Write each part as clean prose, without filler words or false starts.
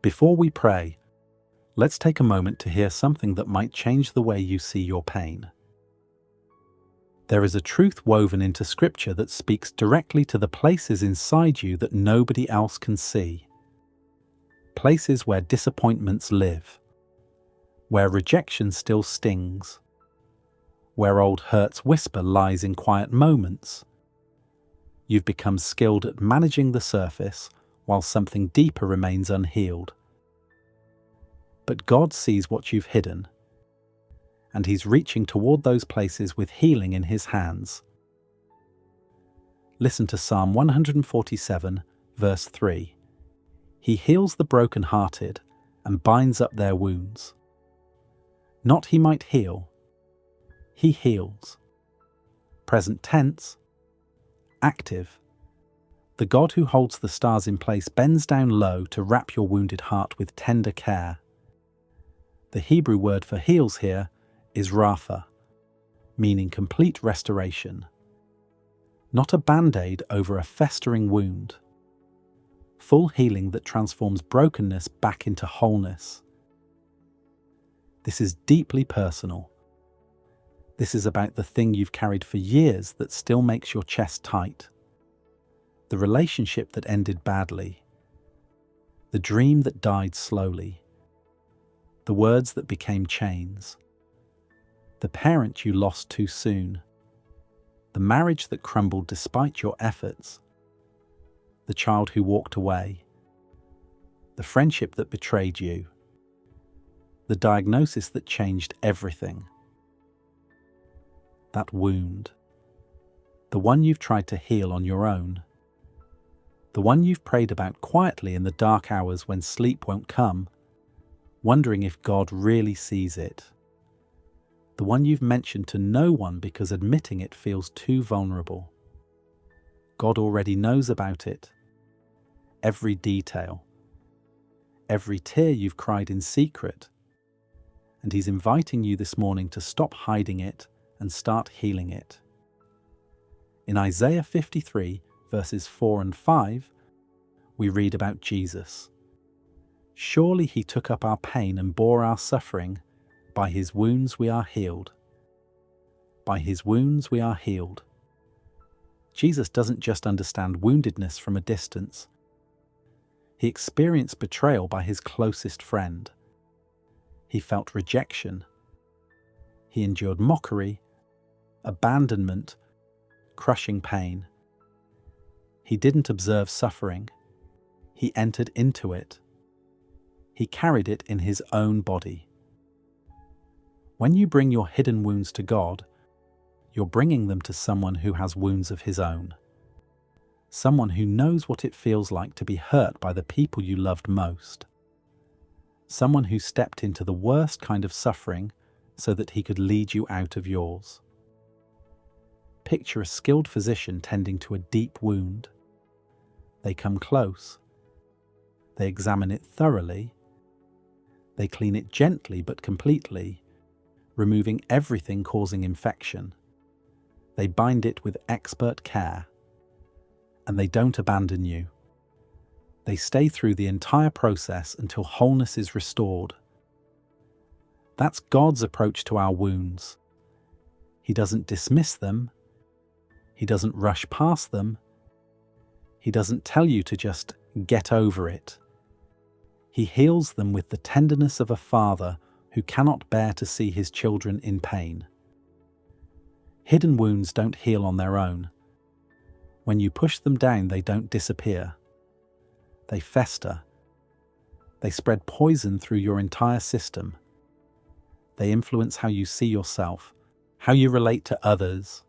Before we pray, let's take a moment to hear something that might change the way you see your pain. There is a truth woven into Scripture that speaks directly to the places inside you that nobody else can see. Places where disappointments live, where rejection still stings, where old hurts whisper lies in quiet moments. You've become skilled at managing the surface while something deeper remains unhealed. But God sees what you've hidden, and He's reaching toward those places with healing in His hands. Listen to Psalm 147, verse 3. He heals the brokenhearted and binds up their wounds. Not He might heal, He heals. Present tense, active. The God who holds the stars in place bends down low to wrap your wounded heart with tender care. The Hebrew word for heals here is rapha, meaning complete restoration. Not a band-aid over a festering wound. Full healing that transforms brokenness back into wholeness. This is deeply personal. This is about the thing you've carried for years that still makes your chest tight. The relationship that ended badly. The dream that died slowly. The words that became chains. The parent you lost too soon. The marriage that crumbled despite your efforts. The child who walked away. The friendship that betrayed you. The diagnosis that changed everything. That wound. The one you've tried to heal on your own. The one you've prayed about quietly in the dark hours when sleep won't come, wondering if God really sees it. The one you've mentioned to no one because admitting it feels too vulnerable. God already knows about it. Every detail. Every tear you've cried in secret. And He's inviting you this morning to stop hiding it and start healing it. In Isaiah 53, verses 4 and 5, we read about Jesus. Surely He took up our pain and bore our suffering. By His wounds we are healed. By His wounds we are healed. Jesus doesn't just understand woundedness from a distance. He experienced betrayal by His closest friend. He felt rejection. He endured mockery, abandonment, crushing pain. He didn't observe suffering. He entered into it. He carried it in His own body. When you bring your hidden wounds to God, you're bringing them to someone who has wounds of his own. Someone who knows what it feels like to be hurt by the people you loved most. Someone who stepped into the worst kind of suffering so that He could lead you out of yours. Picture a skilled physician tending to a deep wound. They come close. They examine it thoroughly. They clean it gently but completely, removing everything causing infection. They bind it with expert care. And they don't abandon you. They stay through the entire process until wholeness is restored. That's God's approach to our wounds. He doesn't dismiss them. He doesn't rush past them. He doesn't tell you to just get over it. He heals them with the tenderness of a father who cannot bear to see his children in pain. Hidden wounds don't heal on their own. When you push them down, they don't disappear. They fester. They spread poison through your entire system. They influence how you see yourself, how you relate to others,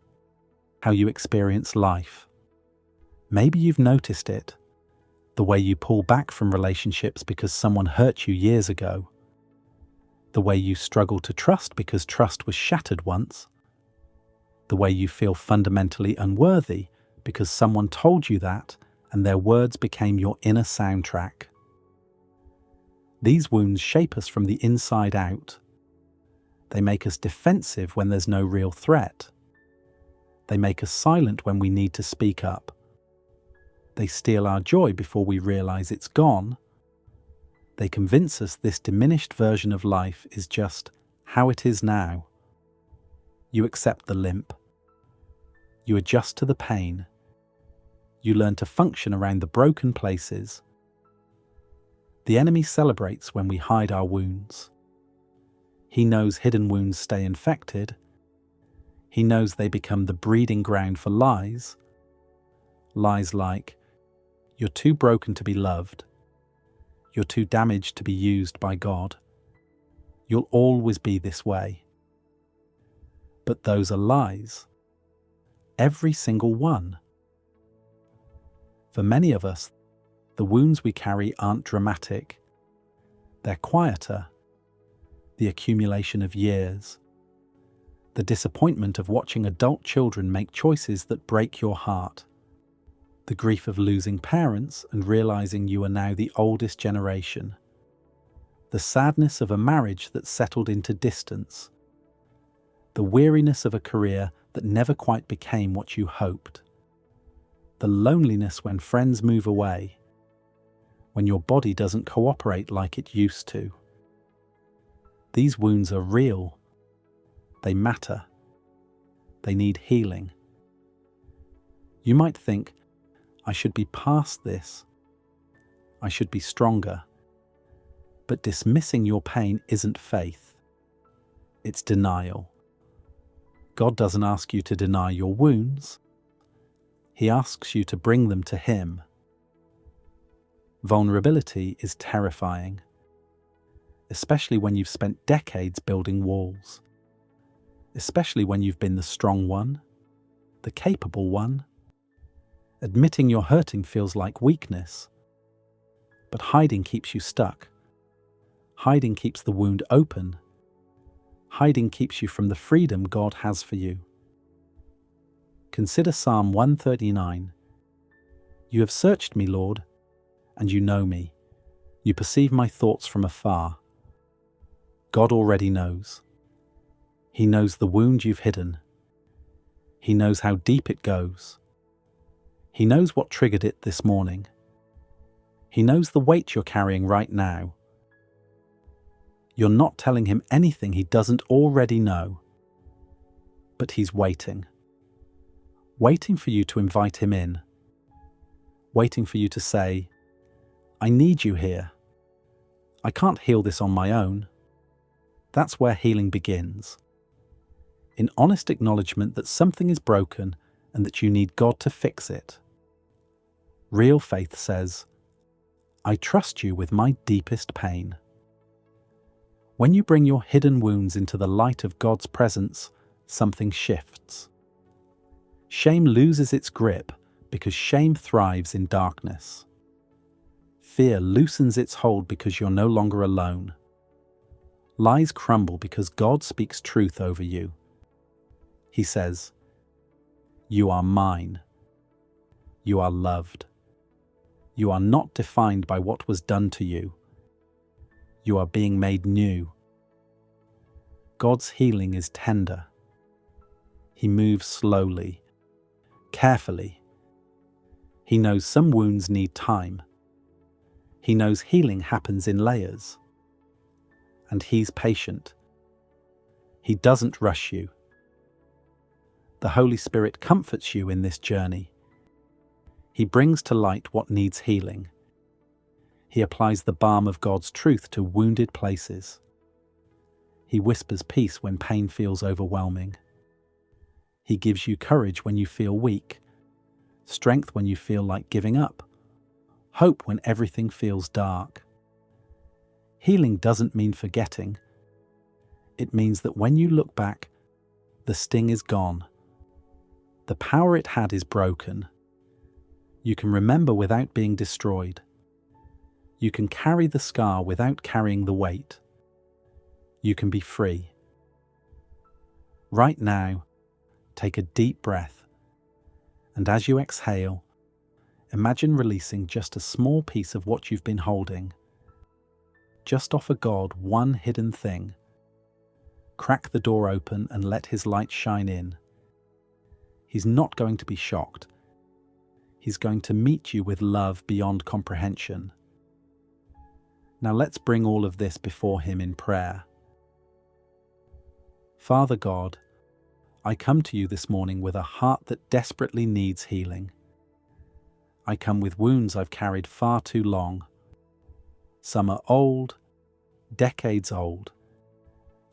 how you experience life. Maybe you've noticed it, the way you pull back from relationships because someone hurt you years ago, the way you struggle to trust because trust was shattered once, the way you feel fundamentally unworthy because someone told you that and their words became your inner soundtrack. These wounds shape us from the inside out. They make us defensive when there's no real threat. They make us silent when we need to speak up. They steal our joy before we realize it's gone. They convince us this diminished version of life is just how it is now. You accept the limp. You adjust to the pain. You learn to function around the broken places. The enemy celebrates when we hide our wounds. He knows hidden wounds stay infected. He knows they become the breeding ground for lies. Lies like, you're too broken to be loved. You're too damaged to be used by God. You'll always be this way. But those are lies. Every single one. For many of us, the wounds we carry aren't dramatic. They're quieter. The accumulation of years. The disappointment of watching adult children make choices that break your heart. The grief of losing parents and realizing you are now the oldest generation. The sadness of a marriage that settled into distance. The weariness of a career that never quite became what you hoped. The loneliness when friends move away. When your body doesn't cooperate like it used to. These wounds are real. They matter. They need healing. You might think, I should be past this. I should be stronger. But dismissing your pain isn't faith. It's denial. God doesn't ask you to deny your wounds. He asks you to bring them to Him. Vulnerability is terrifying, especially when you've spent decades building walls, especially when you've been the strong one, the capable one. Admitting you're hurting feels like weakness, but hiding keeps you stuck. Hiding keeps the wound open. Hiding keeps you from the freedom God has for you. Consider Psalm 139. You have searched me, Lord, and you know me. You perceive my thoughts from afar. God already knows. He knows the wound you've hidden. He knows how deep it goes. He knows what triggered it this morning. He knows the weight you're carrying right now. You're not telling Him anything He doesn't already know. But He's waiting. Waiting for you to invite Him in. Waiting for you to say, I need you here. I can't heal this on my own. That's where healing begins. In honest acknowledgement that something is broken and that you need God to fix it. Real faith says, I trust you with my deepest pain. When you bring your hidden wounds into the light of God's presence, something shifts. Shame loses its grip because shame thrives in darkness. Fear loosens its hold because you're no longer alone. Lies crumble because God speaks truth over you. He says, you are mine. You are loved. You are not defined by what was done to you. You are being made new. God's healing is tender. He moves slowly, carefully. He knows some wounds need time. He knows healing happens in layers. And He's patient. He doesn't rush you. The Holy Spirit comforts you in this journey. He brings to light what needs healing. He applies the balm of God's truth to wounded places. He whispers peace when pain feels overwhelming. He gives you courage when you feel weak, strength when you feel like giving up, hope when everything feels dark. Healing doesn't mean forgetting. It means that when you look back, the sting is gone. The power it had is broken. You can remember without being destroyed. You can carry the scar without carrying the weight. You can be free. Right now, take a deep breath, and as you exhale, imagine releasing just a small piece of what you've been holding. Just offer God one hidden thing. Crack the door open and let His light shine in. He's not going to be shocked. He's going to meet you with love beyond comprehension. Now let's bring all of this before Him in prayer. Father God, I come to you this morning with a heart that desperately needs healing. I come with wounds I've carried far too long. Some are old, decades old.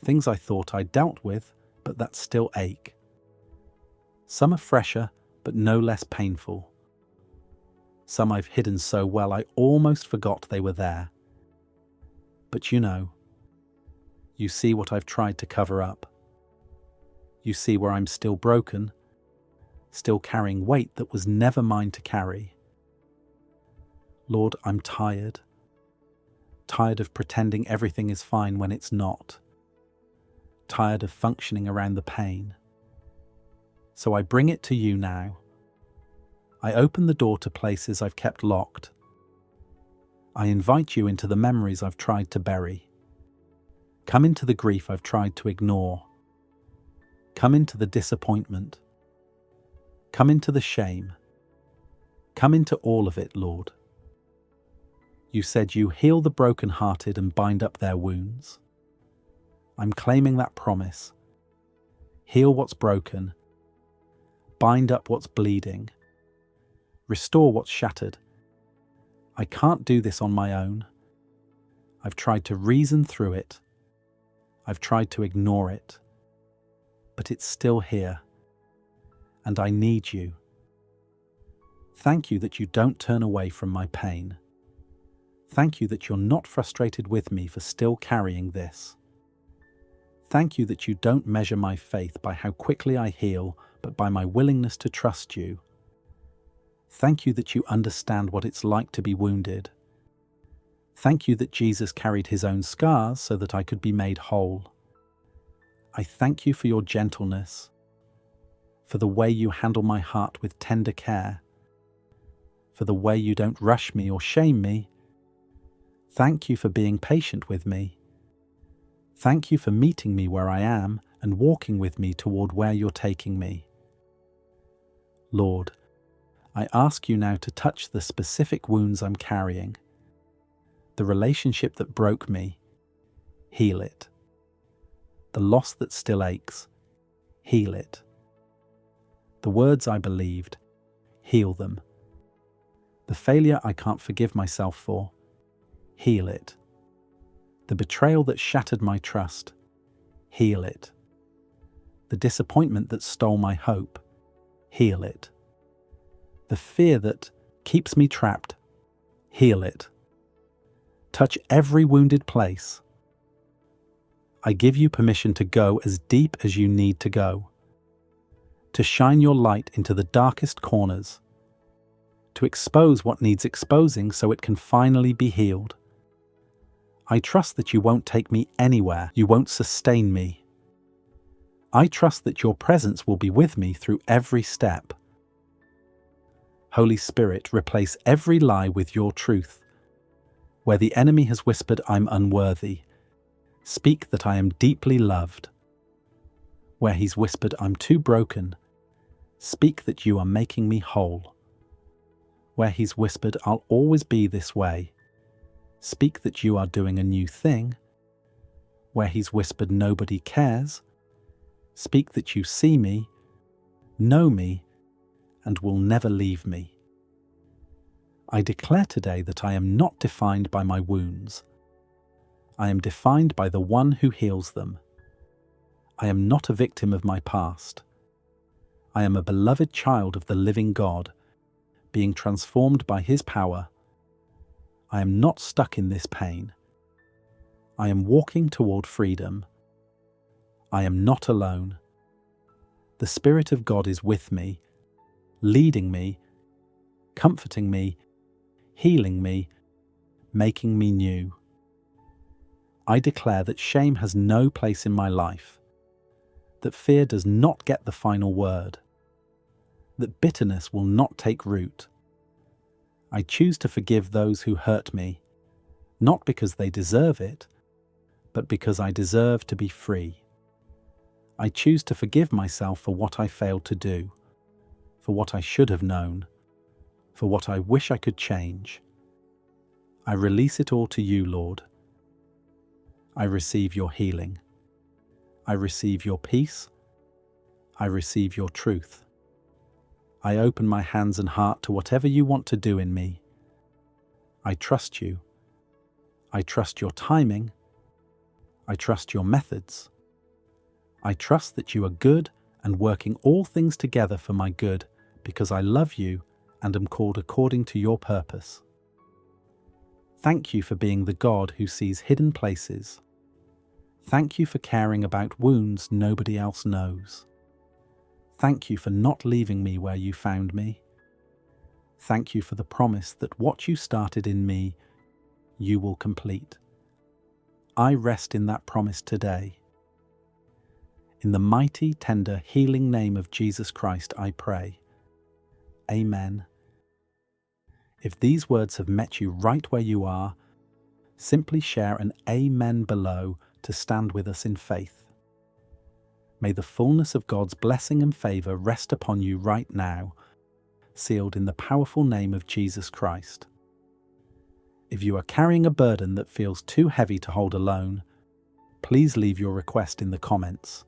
Things I thought I dealt with, but that still ache. Some are fresher, but no less painful. Some I've hidden so well I almost forgot they were there. But you see what I've tried to cover up. You see where I'm still broken, still carrying weight that was never mine to carry. Lord, I'm tired. Tired of pretending everything is fine when it's not. Tired of functioning around the pain. So I bring it to you now. I open the door to places I've kept locked. I invite you into the memories I've tried to bury. Come into the grief I've tried to ignore. Come into the disappointment. Come into the shame. Come into all of it, Lord. You said you heal the brokenhearted and bind up their wounds. I'm claiming that promise. Heal what's broken. Bind up what's bleeding. Restore what's shattered. I can't do this on my own. I've tried to reason through it. I've tried to ignore it. But it's still here. And I need you. Thank you that you don't turn away from my pain. Thank you that you're not frustrated with me for still carrying this. Thank you that you don't measure my faith by how quickly I heal, but by my willingness to trust you. Thank you that you understand what it's like to be wounded. Thank you that Jesus carried his own scars so that I could be made whole. I thank you for your gentleness, for the way you handle my heart with tender care, for the way you don't rush me or shame me. Thank you for being patient with me. Thank you for meeting me where I am and walking with me toward where you're taking me. Lord, I ask you now to touch the specific wounds I'm carrying. The relationship that broke me, heal it. The loss that still aches, heal it. The words I believed, heal them. The failure I can't forgive myself for, heal it. The betrayal that shattered my trust, heal it. The disappointment that stole my hope, heal it. The fear that keeps me trapped, heal it. Touch every wounded place. I give you permission to go as deep as you need to go, to shine your light into the darkest corners, to expose what needs exposing so it can finally be healed. I trust that you won't take me anywhere, you won't sustain me. I trust that your presence will be with me through every step. Holy Spirit, replace every lie with your truth. Where the enemy has whispered, I'm unworthy, speak that I am deeply loved. Where he's whispered, I'm too broken, speak that you are making me whole. Where he's whispered, I'll always be this way, speak that you are doing a new thing. Where he's whispered, nobody cares, speak that you see me, know me, and will never leave me. I declare today that I am not defined by my wounds. I am defined by the one who heals them. I am not a victim of my past. I am a beloved child of the living God, being transformed by his power. I am not stuck in this pain. I am walking toward freedom. I am not alone. The Spirit of God is with me, leading me, comforting me, healing me, making me new. I declare that shame has no place in my life, that fear does not get the final word, that bitterness will not take root. I choose to forgive those who hurt me, not because they deserve it, but because I deserve to be free. I choose to forgive myself for what I failed to do, for what I should have known, for what I wish I could change. I release it all to you, Lord. I receive your healing. I receive your peace. I receive your truth. I open my hands and heart to whatever you want to do in me. I trust you. I trust your timing. I trust your methods. I trust that you are good and working all things together for my good because I love you and am called according to your purpose. Thank you for being the God who sees hidden places. Thank you for caring about wounds nobody else knows. Thank you for not leaving me where you found me. Thank you for the promise that what you started in me, you will complete. I rest in that promise today. In the mighty, tender, healing name of Jesus Christ, I pray. Amen. If these words have met you right where you are, simply share an amen below to stand with us in faith. May the fullness of God's blessing and favor rest upon you right now, sealed in the powerful name of Jesus Christ. If you are carrying a burden that feels too heavy to hold alone, please leave your request in the comments.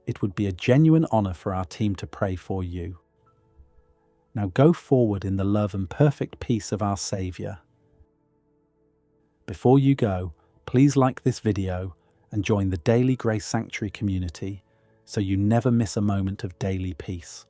It would be a genuine honor for our team to pray for you. Now go forward in the love and perfect peace of our Savior. Before you go, please like this video and join the Daily Grace Sanctuary community so you never miss a moment of daily peace.